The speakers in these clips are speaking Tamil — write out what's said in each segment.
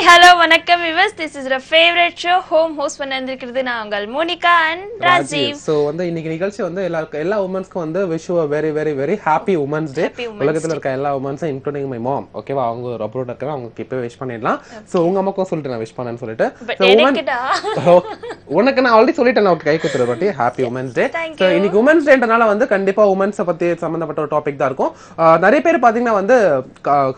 hello, வணக்கம் viewers. This is your favorite show, home host பண்ணிருக்கிறது நான் உங்கள் மோனிகா and ராஜீவ். So வந்து இன்னைக்கு நிகழ்ச்சி வந்து எல்லா women's-க்கும் வந்து wish you a very very very happy women's day. உலகத்துல இருக்க எல்லா women's including my mom. ஓகேவா? அவங்க ஒரு abroad இருக்காங்க. அவங்க இப்பவே விஷ் பண்ணிடலாம். So உங்க அம்மாக்கும் சொல்லிட்டு நான் விஷ் பண்ணேன்னு சொல்லிட்டு. உனக்கு நான் ஆல்ரெடி சொல்லிட்டேன் நான் கை குத்துற பத்தி happy women's day. So இன்னைக்கு women's dayன்றனால வந்து கண்டிப்பா women's பத்தி சம்பந்தப்பட்ட ஒரு டாபிக் தான் இருக்கும். நிறைய பேர் பாத்தீங்கன்னா வந்து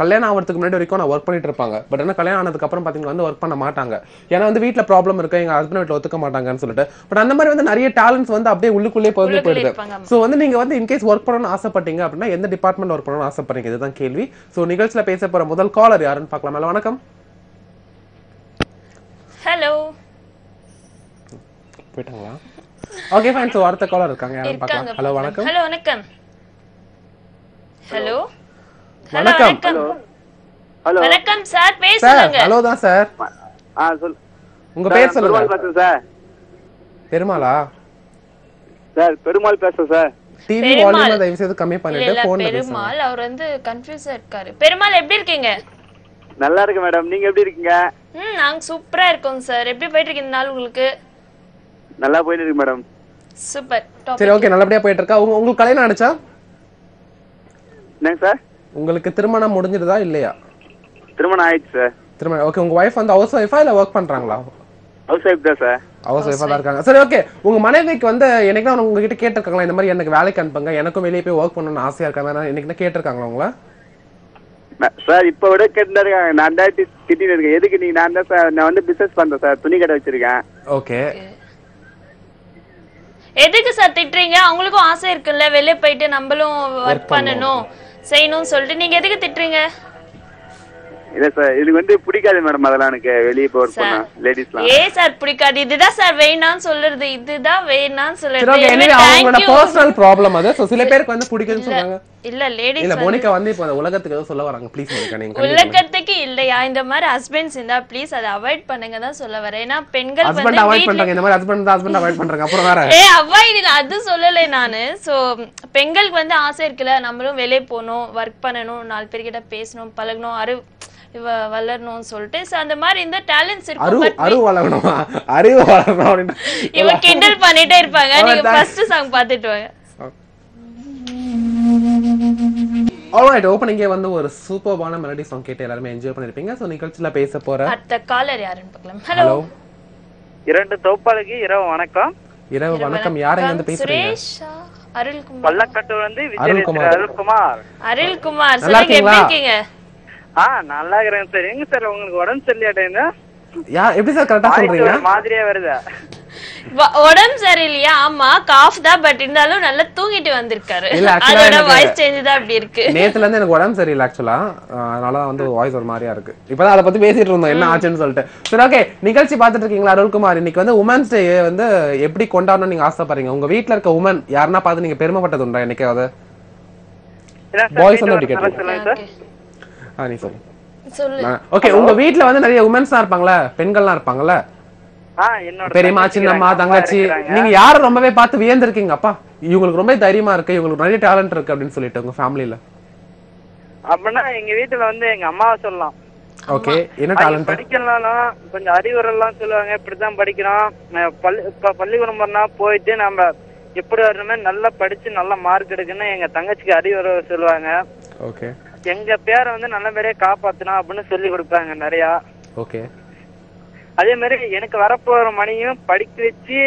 கல்யாணம் ஆவறதுக்கு முன்னாடி வரைக்கும் நான் வர்க் பண்ணிட்டு இருப்பாங்க. பட் என்ன கல்யாணம் ஆனதுக்கு அப்புறம் பாத்தீங்கன்னா வந்து வர்க் பண்ண மாட்டாங்க. ஏன்னா வந்து வீட்ல ப்ராப்ளம் இருக்கு, எங்க ஹஸ்பண்ட் வீட்ல ஒத்துக்க மாட்டாங்கன்னு சொல்லிட்டு. பட் அந்த மாதிரி வந்து நிறைய டேலண்ட்ஸ் வந்து அப்படியே உள்ளுக்குள்ளே போயிடுது. சோ வந்து நீங்க வந்து இன்கேஸ் வர்க் பண்ணணும்னு ஆசைப்பட்டீங்க அப்படின்னா எந்த டிபார்ட்மெண்ட் வர்க் பண்ணணும்னு ஆசைப்படுறீங்க? இதுதான் கேள்வி. சோ நிகழ்ச்சியில பேச போற முதல் காலர் யாருன்னு பார்க்கலாம். ஹலோ வணக்கம். ஹலோ. போய்ட்டாங்களா? Okay fine. சோ அடுத்த காலர் இருக்காங்க, யாருன்னு பார்க்கலாம். ஹலோ வணக்கம். ஹலோ வணக்கம். ஹலோ வணக்கம். ஹலோ வணக்கம் சார், பேசுங்க. ஹலோ தான் சார். சொல். உங்க பேர் சொல்லுங்க. பேசுறேன் சார். பெருமாளா? சார் பெருமாள் பேசுறேன் சார். டிவி வால்யூம் தயவு செய்து கம்மி பண்ணிட்டு போன்ல பேசுங்க. பெருமாள் அவர் வந்து கன்ஃபியூஸா இருக்காரு. பெருமாள் எப்படி இருக்கீங்க? நல்லா இருக்கு மேடம், நீங்க எப்படி இருக்கீங்க? நாங்க சூப்பரா இருக்கோம் சார். எப்படி போயிட்டு இருக்கு இந்த நாள் உங்களுக்கு? நல்லா போயிட்டு இருக்கு மேடம். சூப்பர். சரி ஓகே, நல்லபடியா போயிட்டு இருக்கா? உங்களுக்கு கல்யாணம் ஆனச்சா? என்னங்க சார்? உங்களுக்கு திருமணம் முடிஞ்சிருதா இல்லையா? திருமணம் ஆயிடுச்சு சார். திருமணம். ஓகே, உங்க வைஃப் வந்து ஹவுஸ் வைஃபா இல்ல வர்க் பண்றாங்களா? ஹவுஸ் வைஃப் தான் சார். ஹவுஸ் வைஃபா தான் இருக்காங்க. சரி ஓகே, உங்க மனைவிக்கு வந்து என்னைக்கு நான் உங்ககிட்ட கேட்டிருக்காங்களா இந்த மாதிரி எனக்கு வேலைக்கு அனுப்புங்க, எனக்கும் வெளியே போய் வர்க் பண்ணணும்னு ஆசையா இருக்காங்க, என்னைக்கு கேட்டிருக்காங்களா உங்கள? சார் இப்ப விட கேட்டுருக்காங்க. நான் தான் திட்டிட்டு இருக்கேன். எதுக்கு நீங்க? நான் தான் சார், நான் வந்து பிசினஸ் பண்றேன் சார், துணி கடை வச்சிருக்கேன். ஓகே. எதுக்கு சார் திட்டுறீங்க? அவங்களுக்கும் ஆசை இருக்குல்ல, வெளியே போயிட்டு நம்மளும் வர்க் பண்ணணும் செய்யணும்னு சொல்லிட்டு நீங்க எதுக்கு திட்டுறீங்க? இல்ல சார், இது வந்து பிடிக்காது மேடம், அதெல்லாம் எனக்கு வெளியே போய் வர்க் பண்ண லேடிஸ்லாம். சார் பிடிக்காது, இதுதான் சார் வேணாம்னு சொல்றது, இதுதான் வேணாம்னு சொல்றது. அவங்களோட பர்சனல் ப்ராப்ளம் அது. சோ சில பேருக்கு வந்து பிடிக்குதுன்னு சொல்றாங்க. இல்ல லேடிஸ் இல்ல மோனிகா வந்து இப்ப உலகத்துக்கு ஏதோ சொல்ல வராங்க. ப்ளீஸ் மோனிகா, நீங்க உலகத்துக்கு இல்லையா இந்த மாதிரி ஹஸ்பண்ட்ஸ் இருந்தா ப்ளீஸ் அதை அவாய்ட் பண்ணுங்க தான் சொல்ல வரேன். ஏன்னா பெண்கள் வந்து ஹஸ்பண்ட் அவாய்ட் பண்றாங்க, இந்த மாதிரி ஹஸ்பண்ட் அவாய்ட் பண்றாங்க. அப்புறம் வேற அவாய்ட் இல்ல, அது சொல்லலை நானு. சோ பெண்களுக்கு வந்து ஆசை இருக்குல்ல, நம்மளும் வெளியே போகணும், ஒர்க் பண்ணணும், 4 பேர்கிட்ட பேசணும், பழகணும், வளரணும்னு சொல்லிட்டு அந்த மாதிரி இந்த டேலண்ட்ஸ் இருக்கு. அறிவு வளரணுமா? அறிவு வளரணும் அப்படின்னா இவ கிண்டல் பண்ணிட்டே இருப்பாங்க. நீங்க ஃபர்ஸ்ட் சாங் பாத்துட்டு வாங்க. ஆல்ரைட், ஓபனிங்கே வந்து ஒரு சூப்பர்பான மெலடி சாங் கேட்டு எல்லாரும் என்ஜாய் பண்ணிருப்பீங்க. சோ நிகழ்ச்சியில பேச போற அடுத்த காலர் யாருன்னு பார்க்கலாம். ஹலோ. இரண்டு தொப்பாளுக்கு இரவு வணக்கம். இரவு வணக்கம். யாரங்க வந்து பேசுறீங்க? சுரேஷா? அருள்குமார். பல்லக்கட்டு வந்து அருள்குமார். அருள்குமார் சொல்லுங்க, எப்படி இருக்கீங்க? நல்லா இருக்கிறேன் சார். எங்க சார் உங்களுக்கு உடம்பு சரியில்லையா? எப்படி சார் கரெக்டா சொல்றீங்க? மாதிரியா வருதா? உடம்பு சரியில்லையா? ஆமா, காஃப் தான். பட் இருந்தாலும் நல்லா தூங்கிட்டு வந்திருக்காரு. அதோட வாய்ஸ் சேஞ்ச் தான் அப்படி இருக்கு. நேத்துல இருந்து எனக்கு உடம்பு சரியில்லை ஆக்சுவலா, அதனாலதான் வந்து வாய்ஸ் ஒரு மாதிரியா இருக்கு. இப்பதான் அதை பத்தி பேசிட்டு இருந்தோம், என்ன ஆச்சுன்னு சொல்லிட்டு. சரி ஓகே, நிகழ்ச்சி பாத்துட்டு இருக்கீங்களா? அருள்குமார், இன்னைக்கு வந்து உமன்ஸ் டே வந்து எப்படி கொண்டாடணும் நீங்க ஆசைப்படுறீங்க? உங்க வீட்டுல இருக்க உமன் யாருன்னா பார்த்து நீங்க பெருமைப்பட்டது உண்டா என்னைக்காவது? பாய்ஸ் வந்து அப்படி கேட்டீங்க. நீ சொல்லு. ஓகே, உங்க வீட்டுல வந்து நிறைய உமன்ஸ் இருப்பாங்களா, பெண்கள்லாம் இருப்பாங்கல்ல, பெரியம்மா, சின்னம்மா, தங்கச்சி, நீங்க யார ரொம்பவே பார்த்து வியந்திருக்கீங்க? அப்பா இவங்களுக்கு ரொம்ப தைரியமா இருக்கு, இவங்களுக்கு நிறைய டேலண்ட் இருக்கு அப்படின்னு சொல்லிட்டு உங்க ஃபேமிலில? அப்படின்னா எங்க வீட்டுல வந்து எங்க அம்மாவை சொல்லலாம். ஓகே, என்ன டேலண்ட்? படிக்கலாம், கொஞ்சம் அறிவுரெல்லாம் சொல்லுவாங்க, இப்படிதான் படிக்கிறோம், பள்ளிக்கூடம் பண்ணா போயிட்டு நம்ம எப்படி வரணுமே நல்லா படிச்சு நல்ல மார்க் எடுக்கணும்னு எங்க தங்கச்சிக்கு அறிவுரை சொல்லுவாங்க. ஓகே. எங்க பேரை வந்து நல்லபடியா காப்பாத்தணும் அப்படின்னு சொல்லி கொடுப்பாங்க நிறையா. ஓகே. அதே மாதிரி எனக்கு வரப்போற மணியும் படிக்க வச்சு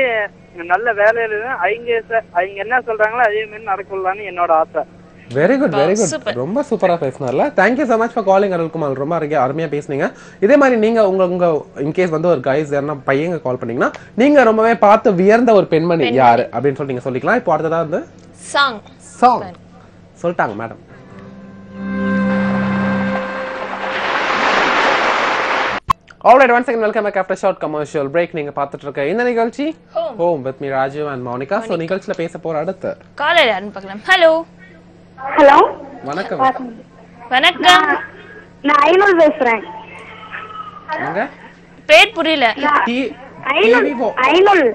நல்ல வேலையில அவங்க என்ன சொல்றாங்களோ அதே மாதிரி நடக்கலாம்னு என்னோட ஆசை. Very good, very good. ரொம்ப சூப்பரா பேசினார்ல. Thank you so much for calling Arulkumar. ரொம்ப அருமையா பேசுனீங்க. இதே மாதிரி நீங்க உங்க இன்கேஸ் வந்து ஒரு கைஸ் யாரா பையங்க கால் பண்ணீங்கன்னா நீங்க ரொம்பவே பார்த்து வியர்ந்த ஒரு பெண்மணி யாரு அப்படின்னு சொல்லி நீங்க சொல்லிக்கலாம். இப்போ அடுத்ததா வந்து சாங் சொல்லிட்டாங்க madam. Alright, once again welcome back after a short commercial break. நீங்க பார்த்துட்டு இருக்க இந்த நிகழ்ச்சி Home with me Rajiv and Monica. So நிகழ்ச்சியில பேச போற அடுத்த காலர் யாருன்னு பார்க்கலாம். ஹலோ. ஹலோ வணக்கம். வணக்கம். நான் ஐநூல் பேசுறேன். எங்க பேர் புரியல. ஐநூல்.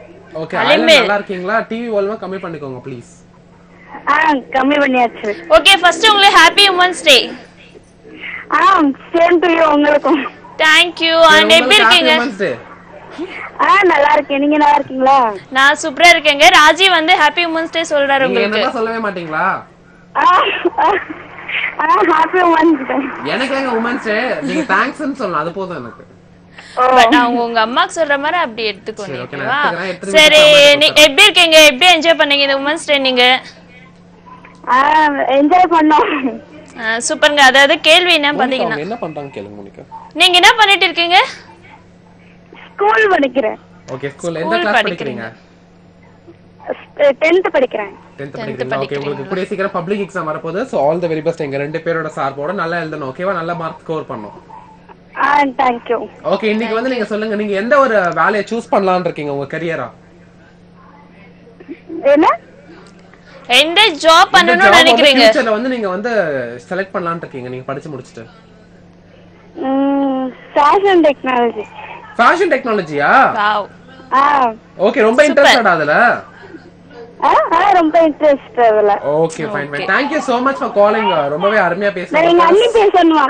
ஓகே, நல்லா இருக்கீங்களா? டிவி வால்யூம் கம்மி பண்ணிக்கோங்க ப்ளீஸ். கம்மி பண்ணியாச்சு. ஓகே, ஃபர்ஸ்ட் உங்களுக்கு happy women's day. Same to you. உங்களுக்கும் Thank you. And எப்படி இருக்கீங்க? நல்லா இருக்கேன். நீங்க நல்லா இருக்கீங்களா? நான் சூப்பரா இருக்கேங்க. ராஜி வந்து ஹேப்பி உமன்ஸ் டே சொல்றாரு உங்களுக்கு. நீங்க என்ன சொல்லவே மாட்டீங்களா? Happy women's day. எனக்கு எங்க உமன்ஸ் டே நீங்க தேங்க்ஸ்னு சொல்லணும். அது போதும் எனக்கு. பட் அவங்க உங்க அம்மாக்கு சொல்ற மாதிரி அப்படி எடுத்துக்கோங்க. சரி நீங்க எப்படி இருக்கீங்க? எப்படி என்ஜாய் பண்ணீங்க இந்த உமன்ஸ் டே நீங்க? என்ஜாய் பண்ணோம். சூப்பர்ங்க. அதாவது கேள்வி என்ன பாத்தீங்கன்னா என்ன பண்றாங்க கேளுங்க மோனிகா. நீங்க என்ன பண்ணிட்டு இருக்கீங்க? ஸ்கூல் படிக்கிறேன். ஓகே ஸ்கூல் எந்த கிளாஸ் படிக்கிறீங்க? 10th படிக்கிறேன். 10th படிக்கிறீங்க. ஓகே உங்களுக்கு கூடிய சீக்கிரம் பப்ளிக் எக்ஸாம் வரப்போகுது. So all the very best. எங்க ரெண்டு பேரோட சார்போட நல்லா எழுதணும். ஓகேவா? நல்ல மார்க் ஸ்கோர் பண்ணனும். thank you. ஓகே இன்னைக்கு வந்து நீங்க சொல்லுங்க நீங்க எந்த ஒரு வேலையை சூஸ் பண்ணலாம்னு இருக்கீங்க உங்க கரியரா? என்ன? எந்த ஜாப் பண்ணனும்னு நினைக்கிறீங்க? ஃபியூச்சர்ல வந்து நீங்க வந்து செலக்ட் பண்ணலாம்னு இருக்கீங்க நீங்க படிச்சு முடிச்சிட்டு. Fashion technology. ஃபேஷன் டெக்னாலஜியா? வாவ். ஓகே ரொம்ப இன்ட்ரஸ்டட் அதுல? ரொம்ப இன்ட்ரஸ்ட் அதுல. Okay fine fine. Thank you so much for calling. ரொம்பவே அருமையா பேசுனீங்க. நீங்க அண்ணி பேசணுமா?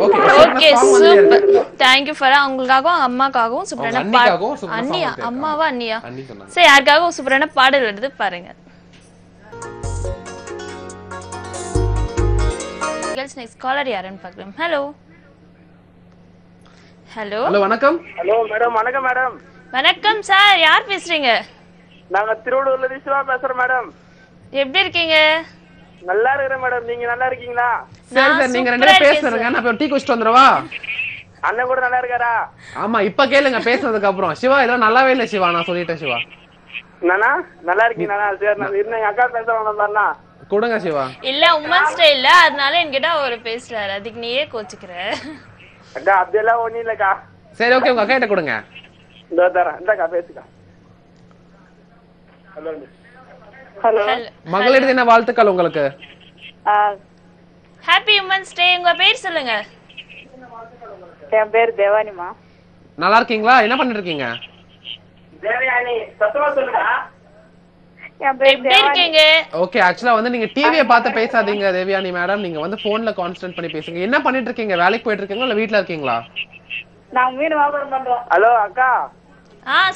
Okay super. Thank you for உங்களுக்காகவும் அம்மாக்காகவும் சூப்பரான பாடல். அண்ணியா அம்மாவா அண்ணியா? சரி யாருக்காகவும் சூப்பரான பாடல் வருது பாருங்க. girls next caller யாருன்னு பார்க்கலாம். ஹலோ ஹலோ ஹலோ வணக்கம். Hello madam. வணக்கம் மேடம். வணக்கம் சார். யார் பேசுறீங்க? நாங்க திருவள்ளூர்ல இருந்து சிவா பேசுறோம் மேடம். எப்படி இருக்கீங்க? நல்லா இருக்கேன் மேடம். நீங்க நல்லா இருக்கீங்களா? சரி சார் நீங்க ரெண்டு பேரும் பேசுறீங்க. நான் போய் டீ குடிச்சிட்டு வந்துறவா? அண்ணன் கூட நல்லா இருக்காரா? ஆமா இப்ப கேளுங்க பேசுனதுக்கு அப்புறம். சிவா இதெல்லாம் நல்லாவே இல்ல சிவா. நான் சொல்லிட்டேன் சிவா. நானா நல்லா இருக்கீங்களா? சரி நான் இருந்தேன் அக்கா பேசுறேன் பாருண்ணா. கொடுங்க சிவா. இல்ல உமன்ஸ் டே இல்ல அதனால என்கிட்ட அவர் பேசுறாரு. அதுக்கு நீயே கோச்சிக்கிற. அக்கா அப்படியெல்லாம் ஒண்ணும் இல்லக்கா. சரி ஓகே உங்க அக்கா கிட்ட கொடுங்க. இதோ தரேன். இந்தக்கா பேசுக்கா. Hello hello. மகளிர் தின வாழ்த்துக்கள் உங்களுக்கு. Happy women's day. உங்க பேர் சொல்லுங்க. என் பேர் தேவானிமா. நல்லா இருக்கீங்களா? என்ன பண்ணிட்டு இருக்கீங்க? தேவயானி சத்தமா சொல்லுங்க. என் பேர் எப்படி இருக்கீங்க? ஓகே ஆக்சுவலா வந்து நீங்க டிவியை பார்த்து பேசாதீங்க தேவயானி மேடம். நீங்க வந்து போன்ல கான்சென்ட்ரேட் பண்ணி பேசுங்க. என்ன பண்ணிட்டு இருக்கீங்க? வேலைக்கு போயிட்டு இருக்கீங்களா இல்ல வீட்ல இருக்கீங்களா? நான் மீன் வியாபாரம் பண்றோம். ஹலோ அக்கா.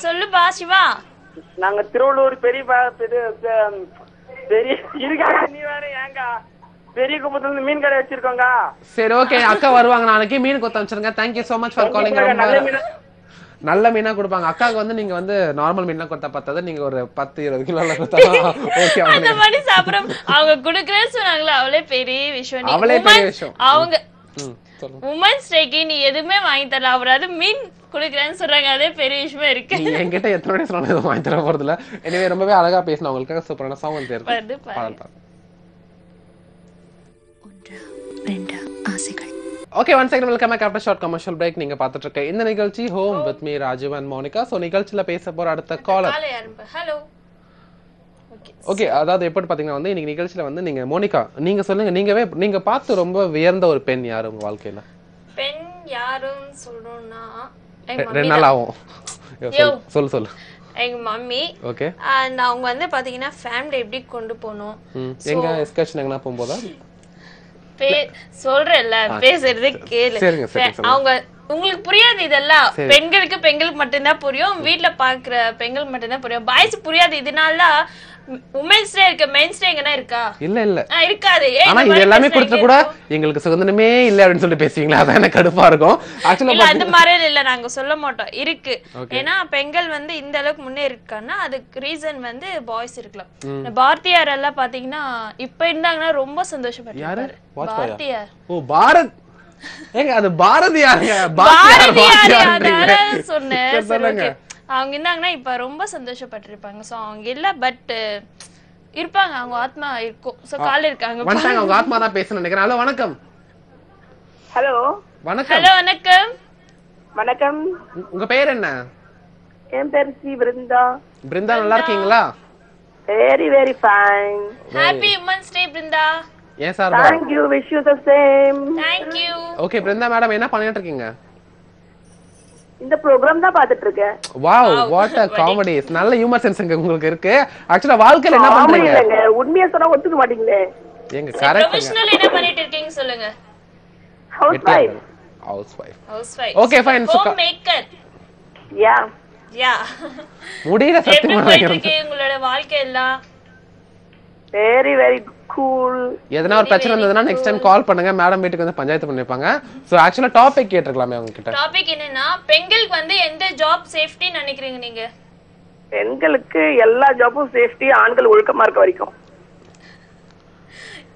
சொல்லுப்பா சிவா. நாங்க திருவள்ளூர் பெரிய இருக்காங்க. நீ வேற ஏங்கா பெரிய குப்பத்துல இருந்து மீன் கடை வச்சிருக்கோங்க. சரி ஓகே அக்கா வருவாங்க நாளைக்கு. மீன் கொத்த வச்சிருங்க. Thank you so much for calling. நல்ல மீனா கொடுப்பாங்க. அக்காவுக்கு வந்து நீங்க வந்து நார்மல் மீனா கொத்த பார்த்தது நீங்க ஒரு 10-20 கிலோல கொடுத்தா ஓகே. அந்த மாதிரி சாப்பிடும் அவங்க குடுக்குறேன்னு சொன்னாங்களா? அவளே பெரிய விஷயம். அவளே பெரிய விஷயம். அவங்க உமன்ஸ் டேக்கு நீ எதுவுமே வாங்கி தரல. அவராது மீன் குடுக்குறேன்னு சொல்றாங்க. அதே பெரிய விஷயமா இருக்கு. நீ என்கிட்ட எத்தனை வாட்டி சொன்னாலும் எதுவும் வாங்கி தர போறது இல்ல. எனவே ரொம்பவே அழகா பேசினா உங்களுக்காக சூப்பரான சாங் வந்து இருக்கு. பாடல் பாருங்க. Okay one second welcome back after short commercial break. நீங்க பார்த்துட்டு இருக்க இந்த நிகழ்ச்சி home with me Rajiv and Monica. So நிகழ்ச்சியில பேச போற அடுத்த காலர். ஹலோ. ஓகே அதாவது எப்படி பாத்தீங்கன்னா வந்து இன்னைக்கு நிகழ்ச்சியில வந்து நீங்க மோனிகா நீங்க சொல்லுங்க. நீங்க பார்த்து ரொம்ப வியர்ந்த ஒரு பெண் யாரு உங்க வாழ்க்கையில? பெண் யாருன்னு சொல்லணும்னா 2 நாள் ஆகும். சொல்லு. எங்க மம்மி. ஓகே. அண்ட் அவங்க வந்து பாத்தீங்கன்னா ஃபேமிலி எப்படி கொண்டு போணும். எங்க எஸ்கர்ஷன் எங்கனா போகும்போதா? சொல்றேன்ல பேசுறது கேளு. அவங்க உங்களுக்கு புரியாது இதெல்லாம். பெண்களுக்கு மட்டும்தான் புரியும். வீட்டுல பாக்குற பெண்கள் மட்டும்தான் புரியும். பாய்ஸ் புரியாது. இதனால உமன்ஸ் டே இருக்கு. மென்ஸ் டே எங்கனா இருக்கா? இல்ல இருக்காது. ஆனா இது எல்லாமே கொடுத்து கூட எங்களுக்கு சுதந்திரமே இல்ல அப்படின்னு சொல்லி பேசுவீங்களா? அதான் எனக்கு கடுப்பா இருக்கும். ஆக்சுவலா அந்த மாதிரி இல்ல நாங்க சொல்ல மாட்டோம். இருக்கு. ஏன்னா பெண்கள் வந்து இந்த அளவுக்கு முன்னே இருக்காங்கன்னா அதுக்கு ரீசன் வந்து பாய்ஸ் இருக்கலாம். பாரதியார் எல்லாம் பாத்தீங்கன்னா இப்ப இருந்தாங்கன்னா ரொம்ப சந்தோஷப்பட்டாரு. பாரதியார். ஓ பாரத். ஏங்க அது பாரதியாருங்க. பாரதியார் சொன்னேன். அவங்க இருந்தாங்கன்னா இப்ப ரொம்ப சந்தோஷப்பட்டிருப்பாங்க. சோ அவங்க இல்ல பட் இருப்பாங்க. அவங்க ஆத்மா இருக்கும். சோ கால் இருக்காங்க. வணக்கம். அவங்க ஆத்மா தான் பேசணும் நினைக்கிறேன். ஹலோ வணக்கம். ஹலோ வணக்கம். ஹலோ வணக்கம். வணக்கம். உங்க பேர் என்ன? என் பேர் ஸ்ரீ பிருந்தா. பிருந்தா நல்லா இருக்கீங்களா? Very very fine. Happy women's day Brinda. Yes sir. Thank you. Wish you the same. Thank you. Okay Brinda madam என்ன பண்ணிட்டு இருக்கீங்க? இந்த ப்ரோகிராம் தான் பாத்துட்டு இருக்கேன். Wow what a comedy. நல்ல ஹியூமர் சென்ஸ் உங்களுக்கு இருக்கு. ஆக்சுவலா வாழ்க்கையில என்ன பண்றீங்க? உண்மையா சொன்னா ஒத்துக்க மாட்டீங்களே. எங்க கரெக்ட் ப்ரொஃபஷனல் என்ன பண்ணிட்டு இருக்கீங்க சொல்லுங்க. House wife. House wife. Okay fine. Home maker. Yeah. முடியல சத்தியமா. உங்களோட வாழ்க்கை எல்லாம் வெரி வெரி கூல். எதனா ஒரு பிரச்சனை இருந்ததுன்னா நெக்ஸ்ட் டைம் கால் பண்ணுங்க. மேடம் வீட்டுக்கு வந்து பஞ்சாயத்து பண்ணிருப்பாங்க. சோ ஆக்சுவலா டாபிக் கேட்டிருக்கலாமே அவங்க கிட்ட. டாபிக் என்னன்னா பெண்களுக்கு வந்து எந்த ஜாப் சேஃப்டி நினைக்கிறீங்க நீங்க? பெண்களுக்கு எல்லா ஜாபும் சேஃப்டி, ஆண்கள் ஒழுக்கமா இருக்க வரைக்கும்.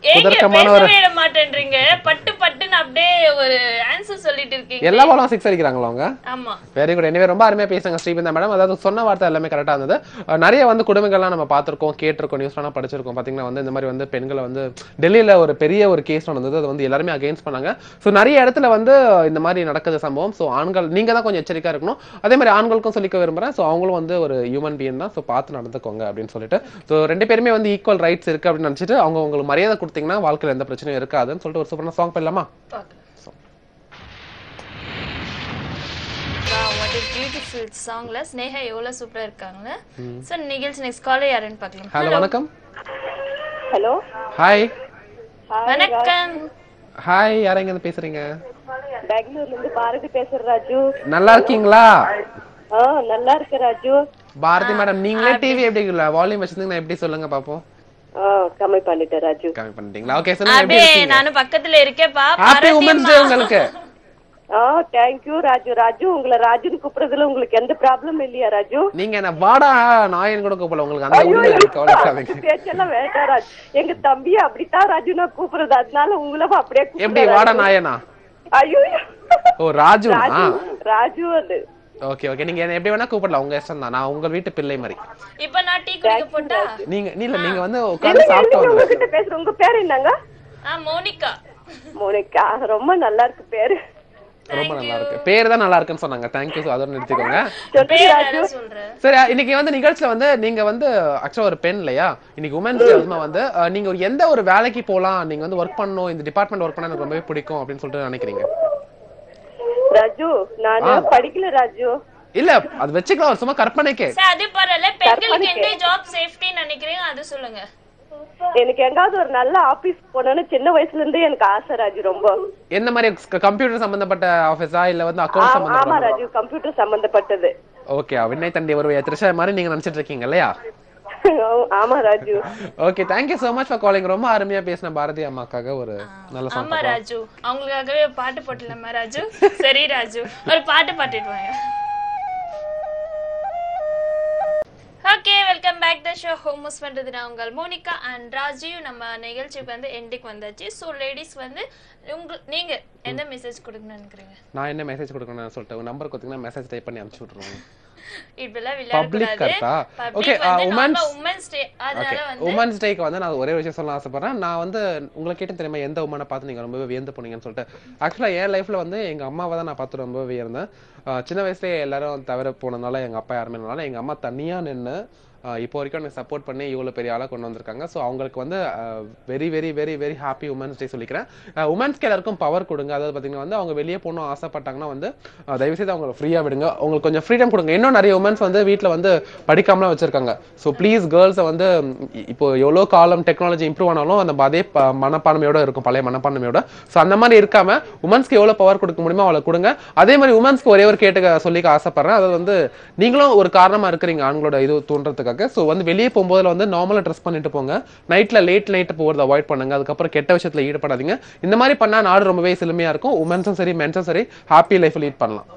பேசவே மாட்டேன்றீங்க. பட்டு பட்டுன்னு அப்படியே ஒரு ஆன்சர் சொல்லிட்டு இருக்கீங்க. எல்லா பாலும் 6 அடிக்கிறாங்களா அவங்க? ஆமா. Very good. எனிவே ரொம்ப அருமையா பேசுங்க ஸ்ரீபிந்தா மேடம். அதாவது சொன்ன வார்த்தை எல்லாமே கரெக்டா இருந்தது. நிறைய வந்து குடும்பங்கள்லாம் நம்ம பார்த்திருக்கோம், கேட்டிருக்கோம், நியூஸ்லாம் படிச்சிருக்கோம். பாத்தீங்கன்னா வந்து இந்த மாதிரி வந்து பெண்களை வந்து டெல்லியில ஒரு பெரிய ஒரு கேஸ் நடந்தது. அது வந்து எல்லாருமே அகைன்ஸ்ட் பண்ணாங்க. ஸோ நிறைய இடத்துல வந்து இந்த மாதிரி நடக்குது சம்பவம். ஸோ ஆண்கள் நீங்க தான் கொஞ்சம் எச்சரிக்கையா இருக்கணும். அதே மாதிரி ஆண்களுக்கும் சொல்லிக்க விரும்புறேன். ஸோ அவங்களும் வந்து ஒரு ஹியூமன் பீயிங் தான். ஸோ பார்த்து நடந்துக்கோங்க அப்படின்னு சொல்லிட்டு. ஸோ 2 பேருமே வந்து ஈக்குவல் ரைட்ஸ் இருக்கு அப்படின்னு நினைச்சிட்டு அவங்க உங்களுக்கு மரியாதை கொடுத்தீங்கன்னா வாழ்க்கையில எந்த பிரச்சனையும் இருக்காதுன்னு சொல்லிட்டு ஒரு சூப்பரான சாங் பண்ணலாமா? What a beautiful songல ஸ்னேகா எவ்வளவு சூப்பரா இருக்காங்க. சோ நிகழ்ச்சி நெக்ஸ்ட் காலர் யாருன்னு பார்க்கலாம். ஹலோ வணக்கம். ஹலோ. ஹாய். வணக்கம். ஹாய், யார் எங்க இருந்து பேசுறீங்க? பெங்களூர்ல இருந்து பாரதி பேசுறேன் ராஜு. நல்லா இருக்கீங்களா? நல்லா இருக்கு ராஜு. பாரதி மேடம் நீங்களே டிவி எப்படி வால்யூம் வச்சிருந்தீங்கன்னா எப்படி சொல்லுங்க பாப்போம். கம்மி பண்ணிட்டேன் ராஜு. கம்மி பண்ணிட்டீங்களா? ஓகே சொல்லுங்க எப்படி இருக்கீங்க? நானும் பக்கத்துல இருக்கேன்ப்பா. ஹேப்பி உமன்ஸ் டே உங்களுக்கு. Thank you Raju. ராஜு உங்களை ராஜுன்னு கூப்பிடுறதுல உங்களுக்கு எந்த ப்ராப்ளம் இல்லையா ராஜு? நீங்க என்ன வாடா நாயன் கூட கூப்பிடல உங்களுக்கு அந்த உரிமை கவலைப்படாதீங்க. பேச்செல்லாம் வேண்டாம் ராஜு. எங்க தம்பி அப்படித்தான் ராஜு நான் கூப்பிடுறது. அதனால உங்களை அப்படியே எப்படி வாடா நாயனா? ஐயோ ஓ ராஜு. ராஜு அது. ஓகே ஓகே நீங்க என்ன எப்படி வேணா கூப்பிடலாம், உங்க இஷ்டம் தான். நான் உங்க வீட்டு பிள்ளை மாதிரி. இப்போ நான் டீ குடிக்க போட்டா நீங்க நீங்க வந்து உட்கார்ந்து சாப்பிட்டு வாங்க. உங்ககிட்ட பேசுற உங்க பேர் என்னங்க? மோனிகா. மோனிகா ரொம்ப நல்லா இருக்கு பேரு. ரொம்ப நல்லா இருக்கு. பேர் தான் நல்லா இருக்குன்னு சொன்னாங்க. Thank you. அதோட நிறுத்திக்கோங்க. சரி இன்னைக்கு வந்து நிகழ்ச்சியில வந்து நீங்க வந்து ஆக்சுவலா ஒரு பெண் இல்லையா? இன்னைக்கு உமன்ஸ் டே வந்து நீங்க எந்த ஒரு வேலைக்கு போலாம், நீங்க வந்து ஒர்க் பண்ணணும், இந்த டிபார்ட்மெண்ட் ஒர்க் பண்ண எனக்கு ரொம்பவே பிடிக்கும் அப்படின்னு சொல்லிட்டு நினைக்கிறீங்க? ராஜு நான் படிக்கல ராஜு. இல்ல அது வெச்சுக்கலாம் சும்மா கற்பனைக்கு. சார் அது பரல பெண்களுக்கு எந்த ஜாப் சேஃப்டி நினைக்கிறீங்க அது சொல்லுங்க. எனக்கு எங்காவது ஒரு நல்ல ஆபீஸ் போறேன்னு சின்ன வயசுல இருந்தே எனக்கு ஆசை ராஜு. ரொம்ப என்ன மாதிரி கம்ப்யூட்டர் சம்பந்தப்பட்ட ஆபீஸா இல்ல வந்து அக்கவுண்ட் சம்பந்தப்பட்ட? ஆமா ராஜு கம்ப்யூட்டர் சம்பந்தப்பட்டது. ஓகே விண்ணை தண்டி வருவே த்ரிஷா மாதிரி நீங்க நினைச்சிட்டு இருக்கீங்க இல்லையா? ஆமா Raju. Okay thank you so much for calling. ரொம்ப அருமையா பேசின பாரதி அம்மாக்காக ஒரு நல்ல சாங். ஆமா ராஜு அவங்களுக்காகவே பாட்டு போடலாமா ராஜு? சரி ராஜு ஒரு பாட்டு பாடிட்டு வாங்க. Okay welcome back the show. Homes பண்றது நான் உங்கள் மோனிகா அண்ட் ராஜீவ். நம்ம நிகழ்ச்சிக்கு வந்து எண்டுக்கு வந்தாச்சு. சோ லேடிஸ் வந்து நீங்க என்ன மெசேஜ் கொடுக்கணும்னு நினைக்கிறீங்க? நான் என்ன மெசேஜ் கொடுக்கணும்னு சொல்லிட்டு உங்க நம்பர் கொடுத்தீங்கன்னா மெசேஜ் டைப் பண்ணி அனுப்பிச்சு விட்டுருவோம். இதெல்லாம் விளையாடக்கூடாது. ஓகே உமன்ஸ் டே அதனால வந்து உமன்ஸ் டேக்கு வந்து நான் ஒரே விஷயம் சொல்ல ஆசைப்படுறேன். நான் வந்து உங்களை கேட்டு தெரியுமா எந்த உமனை பார்த்து நீங்க ரொம்பவே வியந்து போனீங்கன்னு சொல்லிட்டு. ஆக்சுவலா என் லைஃப்ல வந்து எங்க அம்மாவை தான் நான் பார்த்து ரொம்பவே வியந்தேன். சின்ன வயசுலேயே எல்லாரும் தவிர போனதுனால எங்க அப்பா யாருமே இல்லைனால எங்க அம்மா தனியா நின்று இப்போ வரைக்கும் எனக்கு சப்போர்ட் பண்ணி இவ்வளோ பெரிய ஆளாக கொண்டு வந்திருக்காங்க. ஸோ அவங்களுக்கு வந்து very very very very happy women's டே சொல்லிக்கிறேன். உமன்ஸ்க்கு எல்லாருக்கும் பவர் கொடுங்க. அதாவது பார்த்தீங்கன்னா வந்து அவங்க வெளியே போகணும் ஆசைப்பட்டாங்கன்னா வந்து தயவுசெய்து அவங்களை ஃப்ரீயாக விடுங்க. அவங்களுக்கு கொஞ்சம் ஃப்ரீடம் கொடுங்க. இன்னும் நிறைய உமன்ஸ் வந்து வீட்டில் வந்து படிக்காமலாம் வச்சிருக்காங்க. ஸோ ப்ளீஸ் கேர்ள்ஸை வந்து இப்போ எவ்வளோ காலம் டெக்னாலஜி இம்ப்ரூவ் ஆனாலும் அந்த அதே மனப்பான்மையோட இருக்கும், பழைய மனப்பான்மையோட. ஸோ அந்த மாதிரி இருக்காம உமன்ஸ்க்கு எவ்வளோ பவர் கொடுக்க முடியுமோ அவளை கொடுங்க. அதே மாதிரி உமன்ஸ்க்கு ஒரே ஒரு கேட்டு சொல்லிக்க ஆசைப்படுறேன். அது வந்து நீங்களும் ஒரு காரணமாக இருக்கிறீங்க ஆண்களோட இது தோன்றதுக்கு. சோ வந்து வெளியே போகும்போது வந்து நார்மலா ட்ரெஸ் பண்ணிட்டு போங்க. நைட்ல லேட் நைட் போறத அவாய்ட் பண்ணுங்க. அதுக்கப்புறம் கெட்ட விஷயத்துல ஈடுபடாதீங்க. இந்த மாதிரி பண்ணா நாடு ரொம்பவே செழுமையா இருக்கும். உமன்ஸும் சரி மென்ஸும் சரி ஹாப்பி லைஃப் லீட் பண்ணலாம்.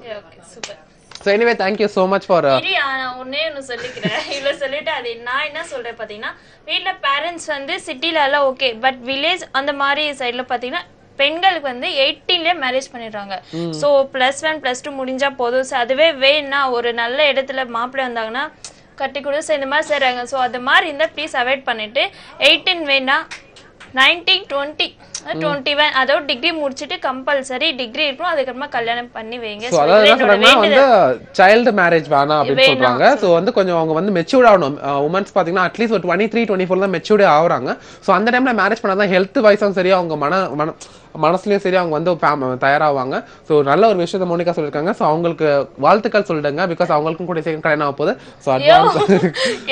So anyway thank you so much for ஒன்னே ஒன்னு சொல்லிக்கிறேன். இவ்வளவு சொல்லிட்டு அது நான் என்ன சொல்றேன் பாத்தீங்கன்னா வீட்ல பேரண்ட்ஸ் வந்து சிட்டில எல்லாம் ஓகே, பட் வில்லேஜ் அந்த மாதிரி சைட்ல பாத்தீங்கன்னா பெண்களுக்கு வந்து 18லயே மேரேஜ் பண்ணிடுறாங்க. சோ +1 +2 முடிஞ்சா போதும். அதுவே வேணா ஒரு நல்ல இடத்துல மாப்பிள்ளை வந்தாங்கன்னா கட்டி கூட இந்த மாதிரி செய்றாங்க. ஸோ அது மாதிரி இருந்தால் ப்ளீஸ் அவாய்ட் பண்ணிட்டு 18 வேணா 19 20 21 அதோட டிகிரி முடிச்சுட்டு கம்பல்சரி டிகிரி இருக்கும். அதுக்கப்புறமா கல்யாணம் பண்ணி வைங்க. சோ அதாவது என்ன சொல்றாங்கன்னா வந்து சைல்ட் மேரேஜ் வேணாம் அப்படின்னு சொல்றாங்க. சோ வந்து கொஞ்சம் அவங்க வந்து மெச்சூர்ட் ஆகணும். உமன்ஸ் பாத்தீங்கன்னா அட்லீஸ்ட் ஒரு 23 24 தான் மெச்சூர்ட் ஆகுறாங்க. சோ அந்த டைம்ல மேரேஜ் பண்ணாதான் ஹெல்த் வைஸும் சரி அவங்க மனசுலயும் சரி அவங்க வந்து தயாராவாங்க. ஸோ நல்ல ஒரு விஷயத்த மோனிகா சொல்லியிருக்காங்க. ஸோ அவங்களுக்கு வாழ்த்துக்கள் சொல்லிடுங்க. பிகாஸ் அவங்களுக்கும் கூட சீக்கிரம் கல்யாணம் ஆக போகுது. ஸோ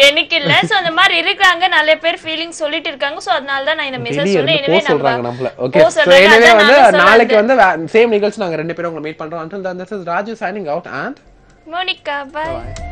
எனக்கு இல்ல. சோ அந்த மாதிரி இருக்காங்க நிறைய பேர் ஃபீலிங் சொல்லிட்டு இருக்காங்க. சோ அதனால தான் நான் இந்த மெசேஜ் சொல்றேன். எனவே சொல்றாங்க நம்மள. ஓகே, சோ எனவே வந்து நாளைக்கு வந்து சேம் நிகழ்ச்சி நாங்க ரெண்டு பேரும் உங்களை மீட் பண்றோம். until then this is Raju signing out and Monica, bye.